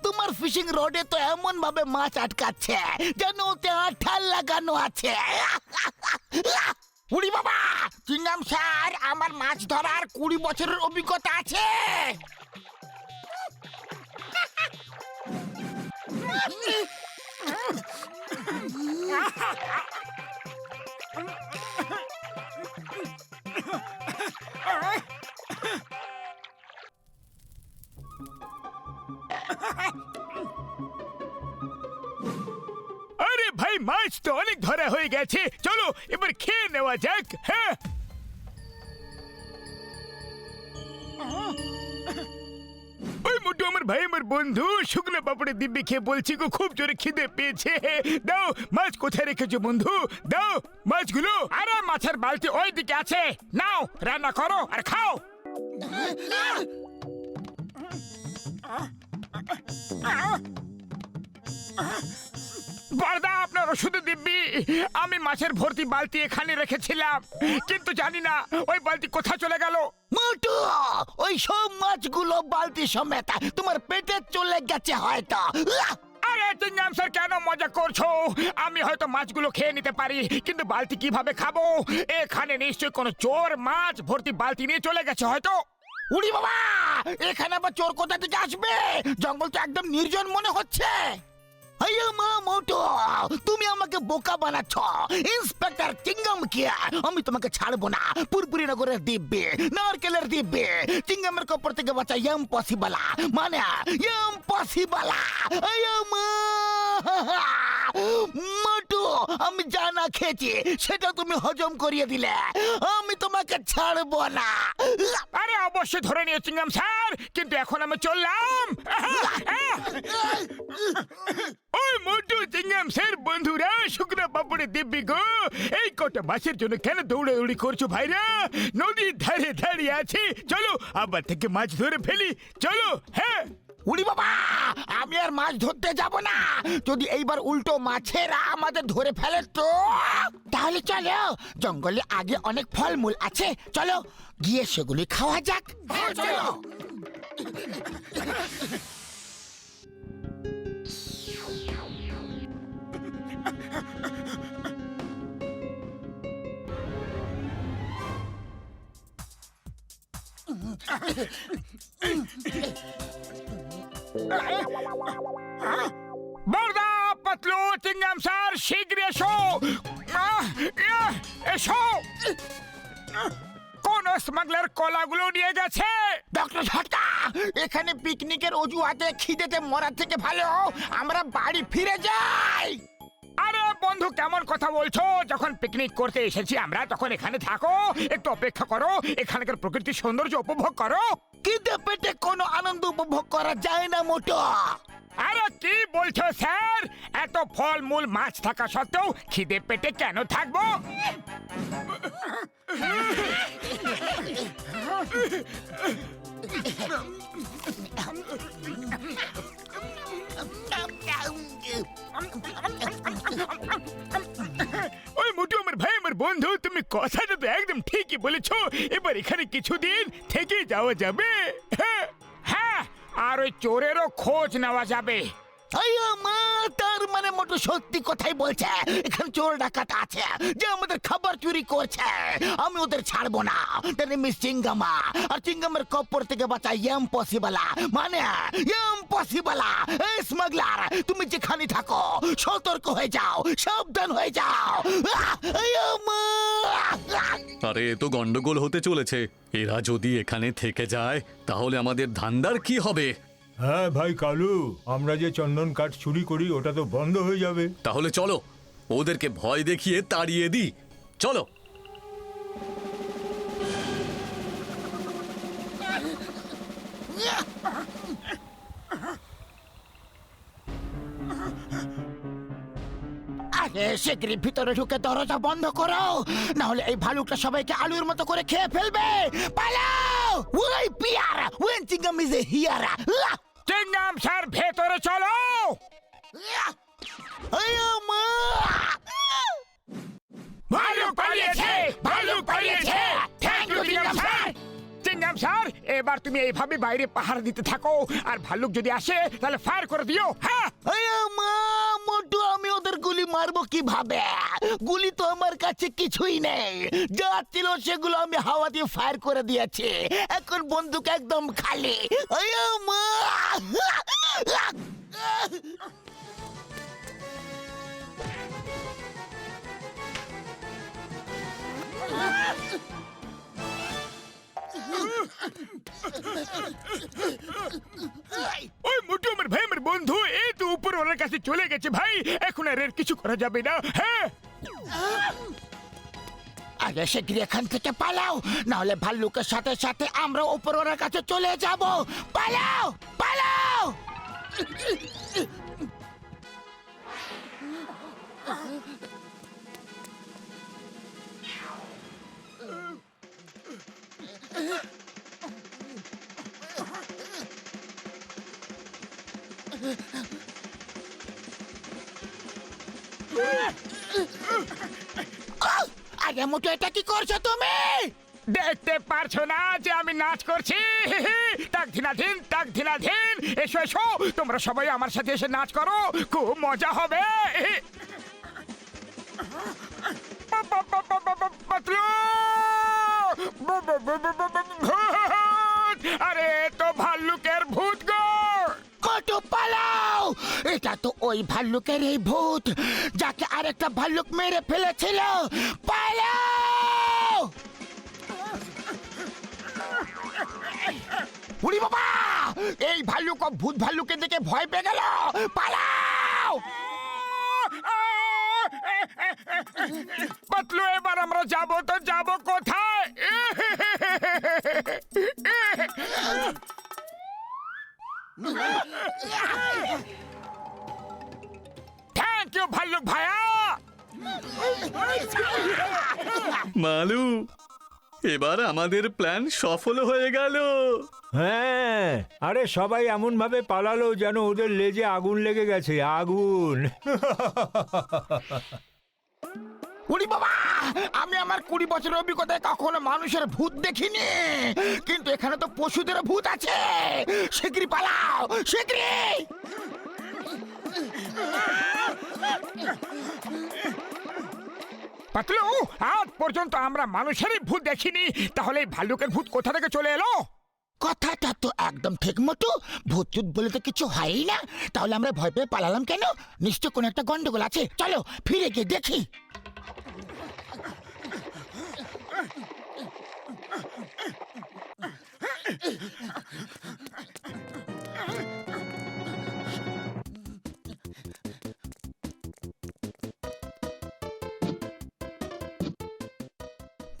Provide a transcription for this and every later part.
তোমার ফিশিং রডে তো এমন ভাবে মাছ আটকাচ্ছে যেন ওতে আঠাল লাগানো আছে। উড়ি বাবা, চিংগাম স্যার, আমার মাছ ধরার 20 বছরের অভিজ্ঞতা আছে। আরে ভাই, মাছ তো অনেক ধরা হয়ে গেছে, চলো এবার খেয়ে নেওয়া যাক। হ্যাঁ, ওই মোটু আমার ভাই, আমার বন্ধু, শুকনো পাপড়ের দিব্যি খেয়ে বলছি গো, খুব জোরে খিদে পেয়েছে। দাও, মাছ কোথায় রেখেছো বন্ধু? দাও মাছগুলো। আরে মাছের বালতি ওই দিকে আছে, নাও রান্না করো আর খাও। বড়দা, আপনার ওষুধের দিব্যি। আমি মাছের ভর্তি বালতি এখানে রেখেছিলাম, কিন্তু জানি না ওই বালতি কোথায় চলে গেল। মোটু, ওই সব মাছগুলো বালতি সমেত তোমার পেটে চলে গেছে হয়তো। আরে চিংগাম স্যার, কেন মজা করছো? আমি হয়তো মাছগুলো খেয়ে নিতে পারি, কিন্তু বালতি কিভাবে খাবো? এখানে নিশ্চয়ই কোনো চোর মাছ ভর্তি বালতি নিয়ে চলে গেছে হয়তো। উড়ি বাবা, এখানে আবার চোর কোথা থেকে আসবে? জঙ্গল তো একদম নির্জন মনে হচ্ছে। মোটু, তুমি আমাকে বোকা বানাচ্ছ। ইন্সপেক্টর চিংগাম কে আমি তোমাকে ছাড়বো না। পুরপুরি নগরের দিব্যি, নারকেলের দিব্যি, চিংগামের কপর থেকে বাঁচা ইম্পসিবল, মানে ইম্পসিবল। মোটু, আমি জানা খেয়েছি, সেটা তুমি হজম করিয়ে দিলে। আমি তোমাকে ছাড়বো না। আরে অবশ্যই ধরে নিয়ে চিংগাম স্যার, কিন্তু এখন আমি চললাম। ওই মোটু, চিংগাম স্যার, বন্ধুরা, শুকনো পাপড়ে দিব্যি গো, এই কটা মাছের জন্য কেন দৌড়াদৌড়ি করছো ভাইরা? নদীর ধারে দাঁড়িয়ে আছি, চলো আবার থেকে মাছ ধরে ফেলি, চলো। হ্যাঁ, উড়ি বাবা, আমি আর মাছ ধরতে যাব না। যদি এইবার উল্টো মাছেরা আমাদের ধরে ফেলে তো? তাহলে চলো, জঙ্গলে আগে অনেক ফলমূল আছে, চলো গিয়ে সেগুলি খাওয়া যাক। চলো। বড়দা, পাতলু, চিংগাম স্যার, শীঘ্র এসো। এসো। কোন স্মাগলার কলাগুলো নিয়ে গেছে? ডক্টর ঝটকা, এখানে পিকনিকের অজুহাতে খিদেতে মরার থেকে ভালো আমরা বাড়ি ফিরে যাই। আরে বন্ধু, কেমন কথা বলছো? যখন পিকনিক করতে এসেছি আমরা, তখন এখানে থাকো, একটু অপেক্ষা করো, এখানকার প্রকৃতির সৌন্দর্য উপভোগ করো। খিদে পেটে কোনো আনন্দ উপভোগ করা যায় না মোটো। আরে কি বলছো স্যার? এত ফল মূল মাছ থাকা সত্ত্বেও খিদে পেটে কেন থাকবো? ওই মোটু আমার ভাই, আমার বন্ধু, তুমি কথাটা তো একদম ঠিকই বলেছো। এবার এখানে কিছুদিন থেকে যাওয়া যাবে। হ্যাঁ, আর ওই চোরেরও খোঁজ নেওয়া যাবে। মা, তার মানে মোটু সত্যি কথাই বলছে। এখানে চোর ডাকাত আছে যে আমাদের খাবার চুরি করছে। আমি ওদের ছাড়বো না। তার মিস চিংগামা, আর চিংগামের কপর থেকে বাঁচা ইম্পসিবল, মানে ইম্পসিবল। এই স্মাগলার, তুমি যেখানে থাকো সতর্ক হয়ে যাও, সাবধান হয়ে যাও। আরে এ তো গন্ডগোল হতে চলেছে। এরা যদি এখানে থেকে যায় তাহলে আমাদের ধান্দার কি হবে? হ্যাঁ ভাই কালু, আমরা যে চন্দন কাঠ চুরি করি ওটা তো বন্ধ হয়ে যাবে। তাহলে চলো ওদেরকে ভয় দেখিয়ে তাড়িয়ে দিই, চলো। আরে শিগগিরই ভিতরে ঢুকে দরজা বন্ধ করো, না হলে এই ভালুকটা সবাইকে আলুর মতো করে খেয়ে ফেলবে। পালাও! ওই পিয়ারা, ওয়েন চিংগাম ইজ হিয়ারা। চিংগাম স্যার, ভেতরে চলো। আয়া মা! ভালুক পালিয়েছে, ভালুক পালিয়েছে। Thank you Chingam sir. Chingam sir, এবার তুমি এইভাবে বাইরে পাহারা দিতে থাকো, আর ভালুক যদি আসে তাহলে ফায়ার করে দিও। হ্যাঁ, আয়া মা! মোটু, আমি ওদের গুলি মারবো কিভাবে? গুলি তো আমার কাছে কিছুই নেই। যা ছিল সেগুলো আমি হাওয়া দিয়ে ফায়ার করে দিয়েছি। এখন বন্দুক একদম খালি। আয়া মা! ওই মোটু আমার ভাই, আমার বন্ধু, এই তো উপরওয়ালার কাছে চলে গেছে ভাই। এখন আর এর কিছু করা যাবে না। হ্যাঁ, আরে শিগগিরই এখান থেকে পালাও, না হলে ভাল্লুকের সাথে সাথে আমরা উপরওয়ালার কাছে চলে যাব। পালাও, পালাও! আরে মোটু, এটা কি করছো তুমি? দেখতে পারছো না যে আমি নাচ করছি? তাক ধিনাধিন, তাক ধিনাধিন। এসো এসো, তোমরা সবাই আমার সাথে এসে নাচ করো, খুব মজা হবে। পাতলু! ভূত! আরে তো ভাল্লুকের ভূত গো! মোটু, পালাও! এটা তো ওই ভাল্লুকের এই ভূত, যাকে আরেকটা ভাল্লুক মেরে ফেলেছিল। পালাও! উড়ি বাবা! এই ভাল্লুক ও ভূত ভাল্লুকের দিকে ভয় পেয়ে গেল। পালাও! পাতলু, এবার আমরা যাব তো যাব কোথায়? থ্যাংক ইউ ভাল্লুক ভাইয়া। মালু, এবার আমাদের প্ল্যান সফল হয়ে গেল। হ্যাঁ, আরে সবাই এমন ভাবে পালালো যেন ওদের লেজে আগুন লেগে গেছে, আগুন। উড়ি বাবা! আমি আমার 20 বছরের অভিজ্ঞতায় কখনো মানুষের ভূত দেখিনি, কিন্তু এখানে তো পশুদের ভূত আছে। শিগগিরই পালাও, শিগগিরই! পাতলু, আজ পর্যন্ত আমরা মানুষেরই ভূত দেখিনি, তাহলে এই ভাল্লুকের ভূত কোথা থেকে চলে এলো? কথাটা তো একদম ঠিক মতো। ভূত চুত বলে তো কিছু হয়ই না, তাহলে আমরা ভয় পেয়ে পালালাম কেন? নিশ্চয় কোনো একটা গন্ডগোল আছে। চলো ফিরে গিয়ে দেখি।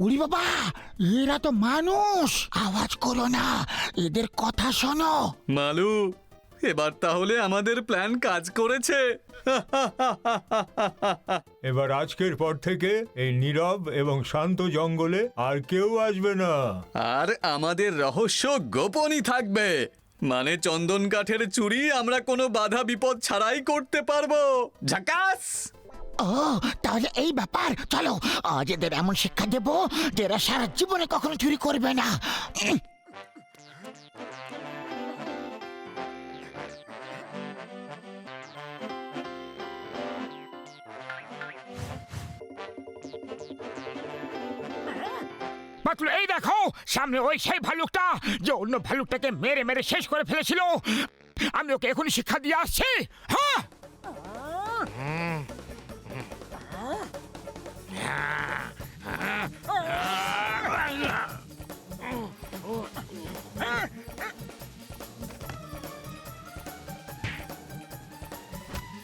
উড়ি বাবা! এরা তো মানুষ। আওয়াজ করো না, এদের কথা শোনো। মালু, এবার তাহলে আমাদের প্ল্যান কাজ করেছে। এবার আজকের পর থেকে এই নীরব এবং শান্ত জঙ্গলে আর কেউ আসবে না। আর আমাদের রহস্য গোপনই থাকবে। মানে চন্দন কাঠের চুরি আমরা কোনো বাধা বিপদ ছাড়াই করতে পারবো। ঝাকাস! ও, তাহলে এই ব্যাপার। চলো আজ এদের এমন শিক্ষা দেব যে এরা সারা জীবনে কখনো চুরি করবে না। পাতলু, এই দেখো সামনে ওই সেই ভাল্লুকটা যে অন্য ভাল্লুকটাকে মেরে মেরে শেষ করে ফেলেছিল। আমি ওকে এখনই শিক্ষা দিয়ে আসছি। হ্যাঁ,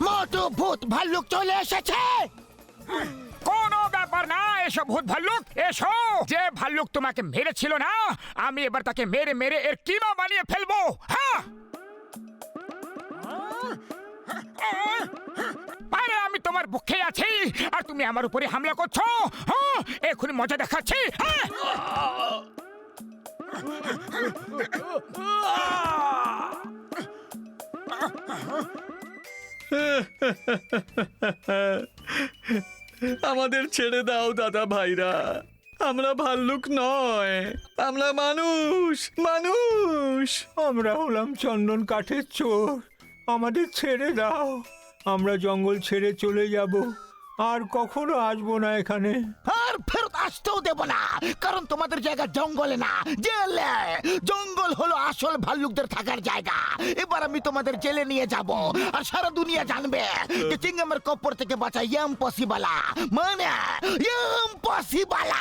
মোটু, ভূত ভাল্লুক চলে এসেছে। কোনো ব্যাপার না, এসো ভূত ভাল্লুক এসো। যে ভাল্লুক তোমাকে মেরেছিল না, আমি এবার তাকে মেরে মেরে এর কিমা বানিয়ে ফেলবো। হ্যাঁ, আরে আমি তোমার বুকে আছি আর তুমি আমার উপরে হামলা করছো। হ্যাঁ, এখনই মজা দেখাচ্ছি। হ্যাঁ, আমাদের ছেড়ে দাও দাদা ভাইরা, আমরা ভাল্লুক নয়, আমরা মানুষ, মানুষ। আমরা হলাম চন্দন কাঠের চোর, আমাদের ছেড়ে দাও। আমরা জঙ্গল ছেড়ে চলে যাব, আর কখনো আসবো না এখানে। আর ফেরত আসতেও দেব না, কারণ তোমাদের জায়গা জঙ্গলে না, জেলে। জঙ্গল হলো আসল ভাল্লুকদের থাকার জায়গা। এবার আমি তোমাদের জেলে নিয়ে যাব, আর সারা দুনিয়া জানবে যে চিংগামের কপ্পর থেকে বাঁচা ইম্পসিবল, মানে ইম্পসিবল।